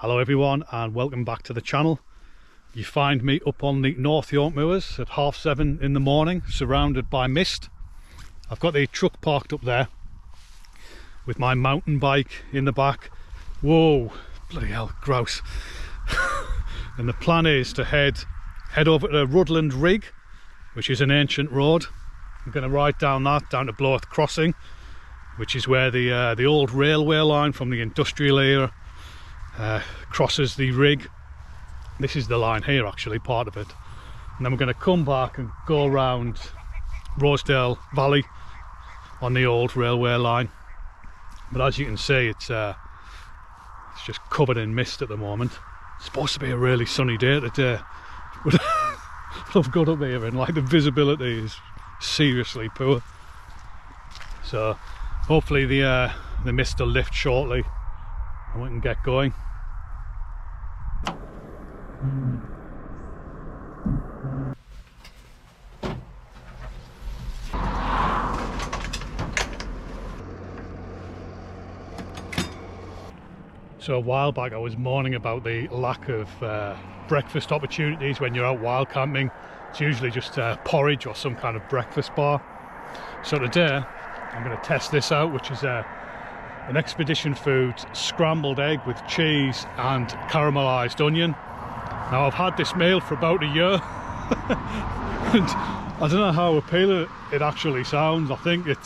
Hello everyone and welcome back to the channel. You find me up on the North York Moors at 7:30 in the morning, surrounded by mist. I've got the truck parked up there with my mountain bike in the back. Whoa, bloody hell, grouse. And the plan is to head over to Rudland Rig, which is an ancient road. I'm going to ride down that, down to Bloeth Crossing, which is where the old railway line from the industrial era crosses the Rig. This is the line here, actually, part of it. And then we're going to come back and go around Rosedale Valley on the old railway line. But as you can see, it's just covered in mist at the moment. It's supposed to be a really sunny day today, but I've got up here and like the visibility is seriously poor. So hopefully the mist will lift shortly and we can get going. So a while back I was moaning about the lack of breakfast opportunities when you're out wild camping. It's usually just porridge or some kind of breakfast bar. So today I'm going to test this out, which is an Expedition Foods scrambled egg with cheese and caramelised onion. Now I've had this meal for about a year and I don't know how appealing it actually sounds. I think it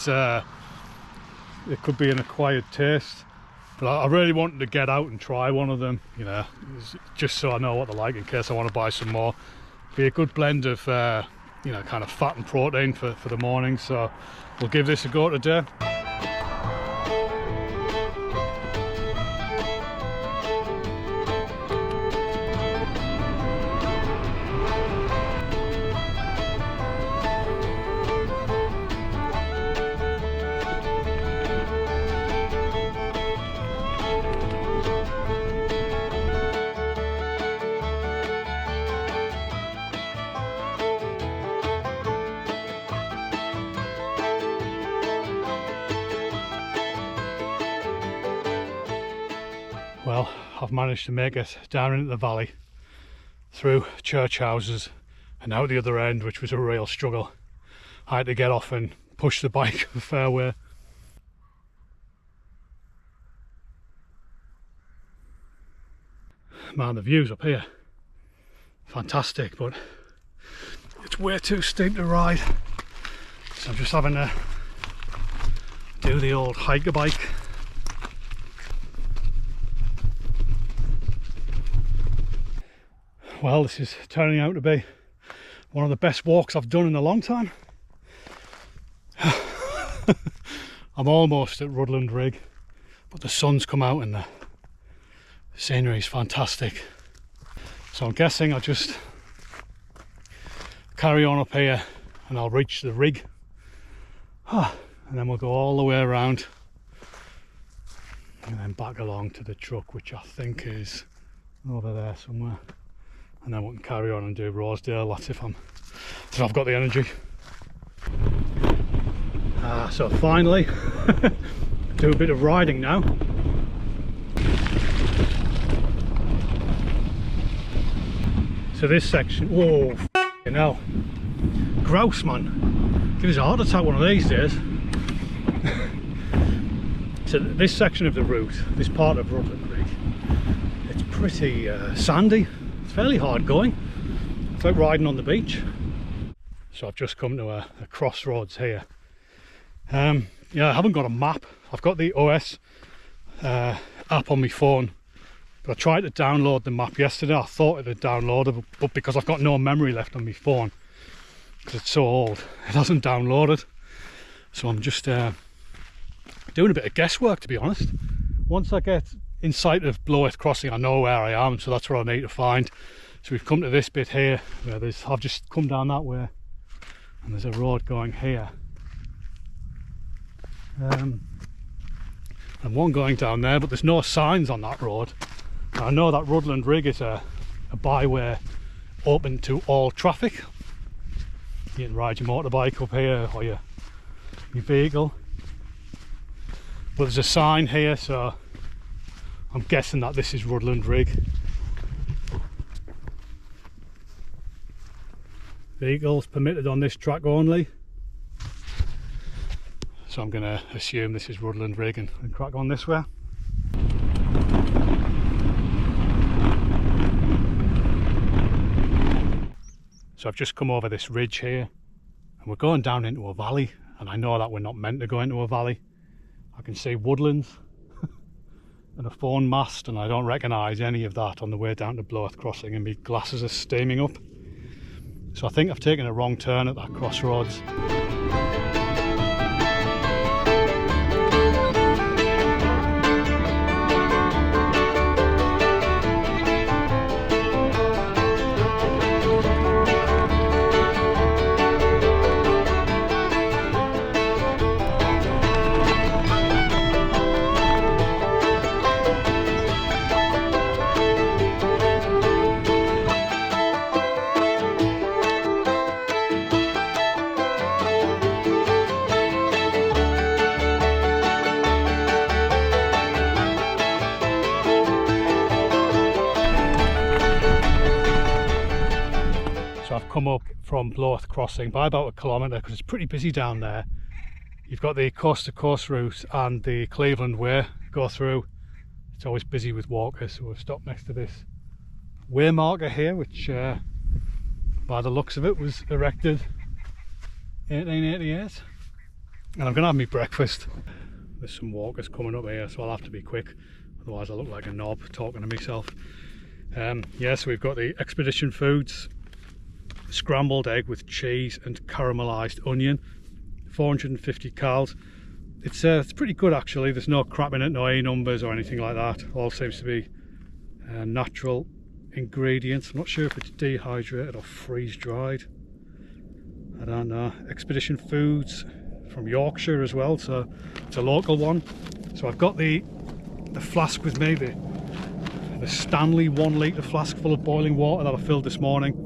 could be an acquired taste, but I really wanted to get out and try one of them, you know, just so I know what they're like in case I want to buy some more. Be a good blend of you know, kind of fat and protein for the morning, so we'll give this a go today. Well, I've managed to make it down into the valley, through church houses and out the other end, which was a real struggle. I had to get off and push the bike a fair way. Man, the views up here, fantastic, but it's way too steep to ride. So I'm just having to do the old hiker bike. Well, this is turning out to be one of the best walks I've done in a long time. I'm almost at Rudland Rig, but the sun's come out and the scenery is fantastic. So I'm guessing I'll just carry on up here and I'll reach the Rig. And then we'll go all the way around and then back along to the truck, which I think is over there somewhere. And then we can carry on and do Rosedale. That's if I've got the energy. So finally, do a bit of riding now. So this section, whoa, you know, grouse, man, give us a heart attack one of these days. So this section of the route, this part of Rudland Rig, it's pretty sandy. Fairly hard going. It's like riding on the beach. So I've just come to a crossroads here. Yeah, I haven't got a map. I've got the OS app on my phone, but I tried to download the map yesterday. I thought it had downloaded, but because I've got no memory left on my phone because it's so old, it hasn't downloaded. So I'm just doing a bit of guesswork, to be honest. Once I get in sight of Bloeth Crossing, I know where I am, so that's what I need to find. So we've come to this bit here where I've just come down that way and there's a road going here, and one going down there, but there's no signs on that road. Now, I know that Rudland Rig is a byway open to all traffic. You can ride your motorbike up here or your vehicle, but there's a sign here, so I'm guessing that this is Rudland Rig. Vehicles permitted on this track only. So I'm going to assume this is Rudland Rig and crack on this way. So I've just come over this ridge here and we're going down into a valley, and I know that we're not meant to go into a valley. I can see woodlands and a phone mast, and I don't recognise any of that on the way down to Bloath Crossing, and my glasses are steaming up. So I think I've taken a wrong turn at that crossroads. Come up from Bloath Crossing by about 1 kilometre because it's pretty busy down there. You've got the coast to coast route and the Cleveland Way go through. It's always busy with walkers, so we've stopped next to this Waymarker here, which by the looks of it was erected 1888, and I'm gonna have my breakfast. There's some walkers coming up here, so I'll have to be quick, otherwise I look like a knob talking to myself. Yeah, so we've got the Expedition Foods scrambled egg with cheese and caramelised onion, 450 calories. It's pretty good actually. There's no crap in it, no A numbers or anything like that. All seems to be natural ingredients. I'm not sure if it's dehydrated or freeze dried, I don't know. Expedition Foods from Yorkshire as well, so it's a local one. So I've got the flask with me, the Stanley 1 litre flask full of boiling water that I filled this morning.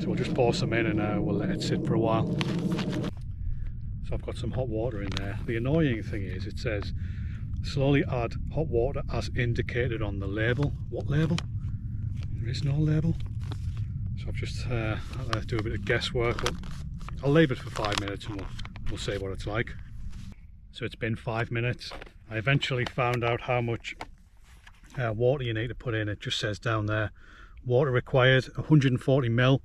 So we'll just pour some in and we'll let it sit for a while. So I've got some hot water in there. The annoying thing is it says slowly add hot water as indicated on the label. What label? There is no label. So I've just I'll do a bit of guesswork, but I'll leave it for 5 minutes and we'll see what it's like. So it's been 5 minutes. I eventually found out how much water you need to put in. It just says down there, water required 140 ml.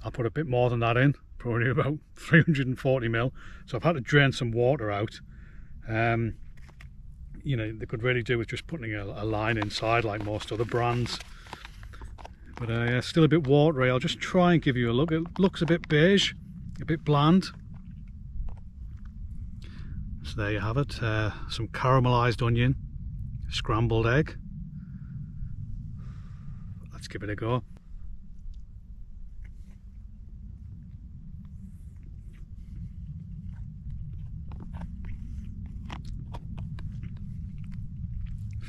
I'll put a bit more than that in, probably about 340 ml. So I've had to drain some water out. You know, they could really do with just putting a line inside like most other brands. But still a bit watery. I'll just try and give you a look. It looks a bit beige, a bit bland. So there you have it. Some caramelised onion, scrambled egg. Let's give it a go.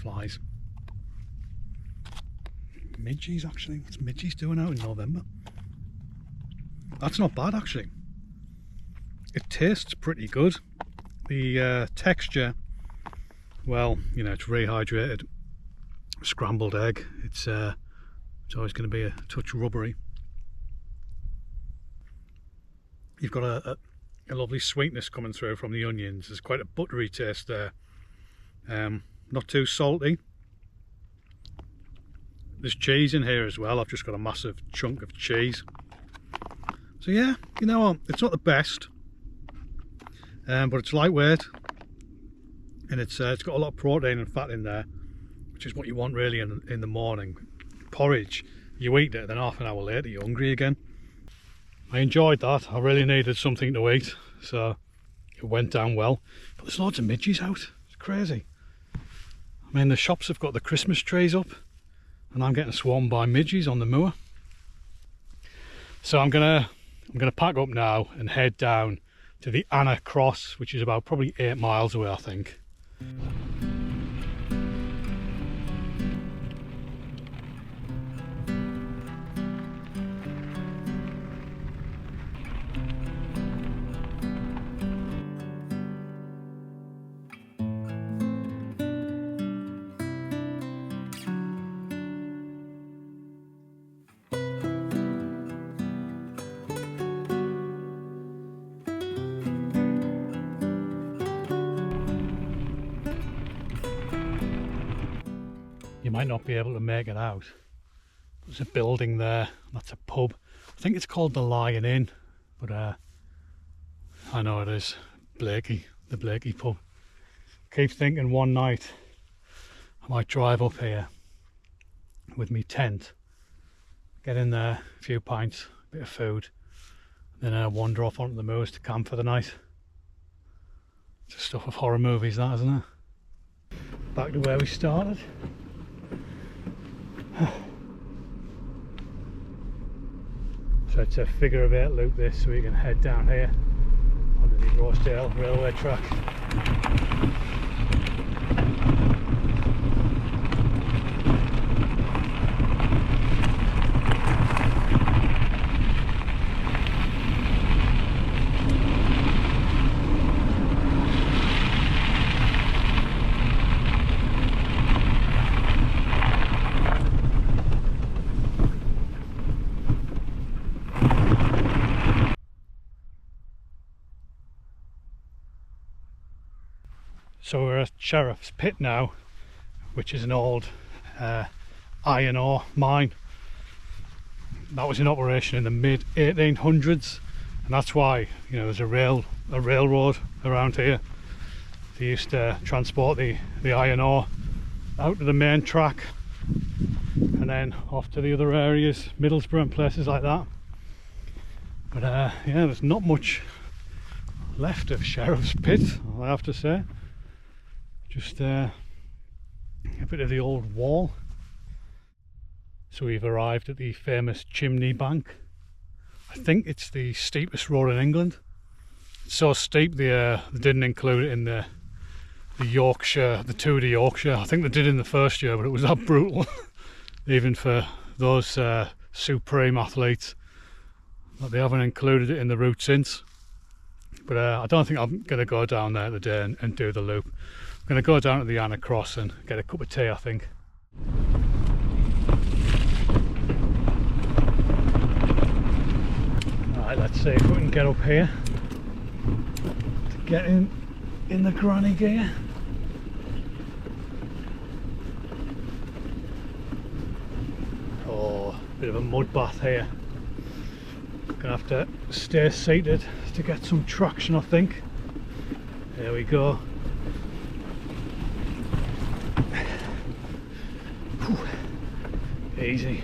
Flies. Midges actually. What's midges doing out in November? That's not bad actually. It tastes pretty good. The texture, well, you know, it's rehydrated scrambled egg. It's always going to be a touch rubbery. You've got a lovely sweetness coming through from the onions. There's quite a buttery taste there. Not too salty. There's cheese in here as well. I've just got a massive chunk of cheese. So yeah, you know what, it's not the best, but it's lightweight, and it's got a lot of protein and fat in there, which is what you want really in the morning. Porridge, you eat it, then half an hour later you're hungry again. I enjoyed that. I really needed something to eat, so it went down well. But there's loads of midges out. It's crazy. I mean, the shops have got the Christmas trees up, and I'm getting swarmed by midges on the moor. So I'm gonna pack up now and head down to the Anna Cross, which is about probably 8 miles away, I think. you might not be able to make it out. There's a building there, that's a pub. I think it's called the Lion Inn, but I know it is Blakey, the Blakey pub. Keep thinking one night I might drive up here with me tent, get in there, a few pints, a bit of food, then wander off onto the moors to camp for the night. It's the stuff of horror movies, that, isn't it? Back to where we started. So it's a figure of 8 loop this, so we can head down here onto the Rosedale railway track. So we're at Sheriff's Pit now, which is an old iron ore mine. That was in operation in the mid 1800s, and that's why, you know, there's a railroad around here. They used to transport the iron ore out to the main track and then off to the other areas, Middlesbrough and places like that. But yeah, there's not much left of Sheriff's Pit, I have to say. Just a bit of the old wall. So we've arrived at the famous Chimney bank. I think it's the steepest road in England. It's so steep they didn't include it in the Yorkshire, the Tour de Yorkshire. I think they did in the first year, but it was that brutal, even for those supreme athletes, that they haven't included it in the route since. But I don't think I'm going to go down there today and do the loop. I'm going to go down to the Anna Cross and get a cup of tea, I think. Alright, let's see if we can get up here to get in the granny gear. Oh, bit of a mud bath here. Gonna have to stay seated to get some traction, I think. There we go. Whew. Easy.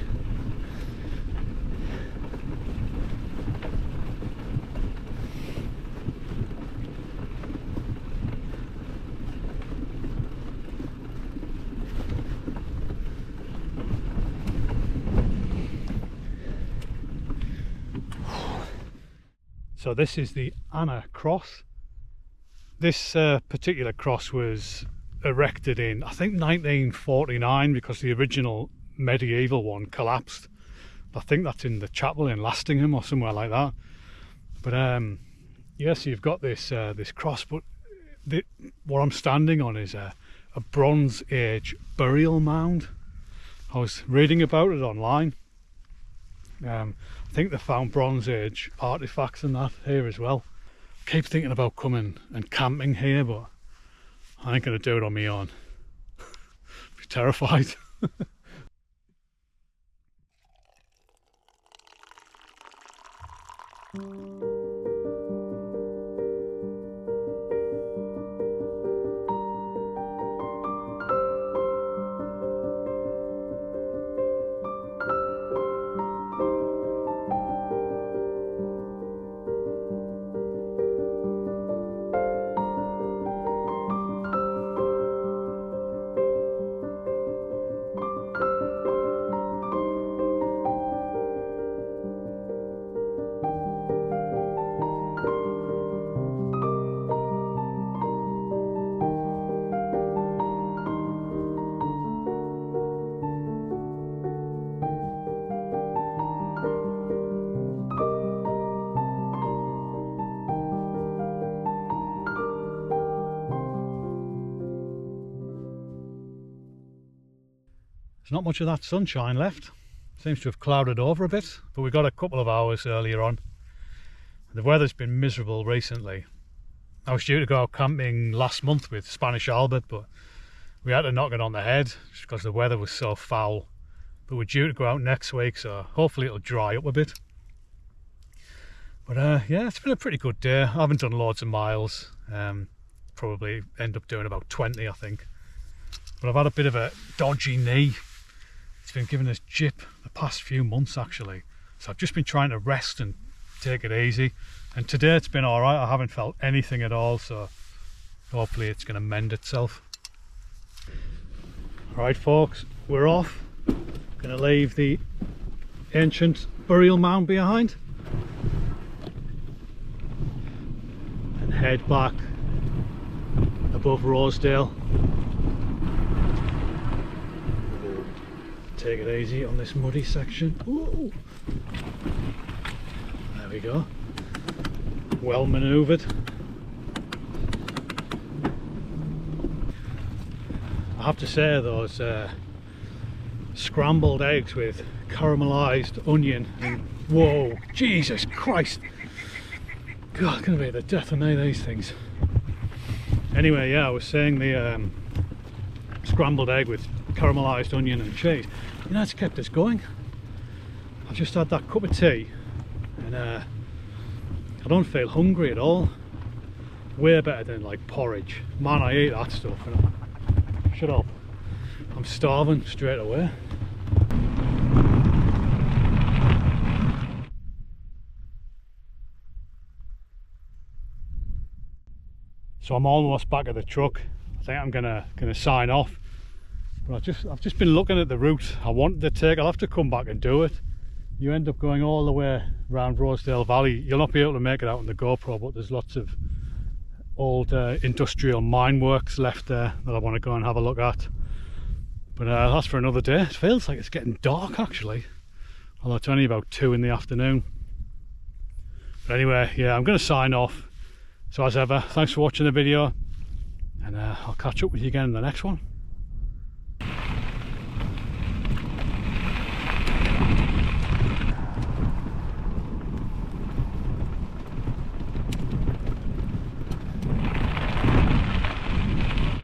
So this is the Anna Cross. This particular cross was erected in, I think, 1949, because the original medieval one collapsed. I think that's in the chapel in Lastingham or somewhere like that. But yes, you've got this this cross, but what I'm standing on is a Bronze Age burial mound. I was reading about it online. I think they found Bronze Age artifacts and that here as well. I keep thinking about coming and camping here, but I ain't going to do it on my own. Be terrified. There's not much of that sunshine left. Seems to have clouded over a bit, but we got a couple of hours earlier on. The weather's been miserable recently. I was due to go out camping last month with Spanish Albert, but we had to knock it on the head just because the weather was so foul. But we're due to go out next week, so hopefully it'll dry up a bit. But yeah, it's been a pretty good day. I haven't done loads of miles. Probably end up doing about 20, I think. But I've had a bit of a dodgy knee. It's been giving us jip the past few months actually. So I've just been trying to rest and take it easy. And today it's been alright. I haven't felt anything at all, so hopefully it's going to mend itself. Alright folks, we're off. Going to leave the ancient burial mound behind and head back above Rosedale. Take it easy on this muddy section. Ooh. There we go. Well manoeuvred. I have to say those scrambled eggs with caramelised onion and whoa, Jesus Christ, God, it's gonna be the death of me, these things. Anyway, yeah, I was saying the scrambled egg with caramelised onion and cheese, you know, it's kept us going. I've just had that cup of tea and I don't feel hungry at all. Way better than like porridge. Man, I eat that stuff. Shut up. I'm starving straight away. So I'm almost back at the truck. I think I'm gonna sign off. But I've just been looking at the route I wanted to take. I'll have to come back and do it. You end up going all the way around Rosedale Valley. You'll not be able to make it out on the GoPro, but there's lots of old industrial mine works left there that I want to go and have a look at. But that's for another day. It feels like it's getting dark actually, although it's only about 2 in the afternoon. But anyway, yeah, I'm going to sign off. So as ever, thanks for watching the video, and I'll catch up with you again in the next one.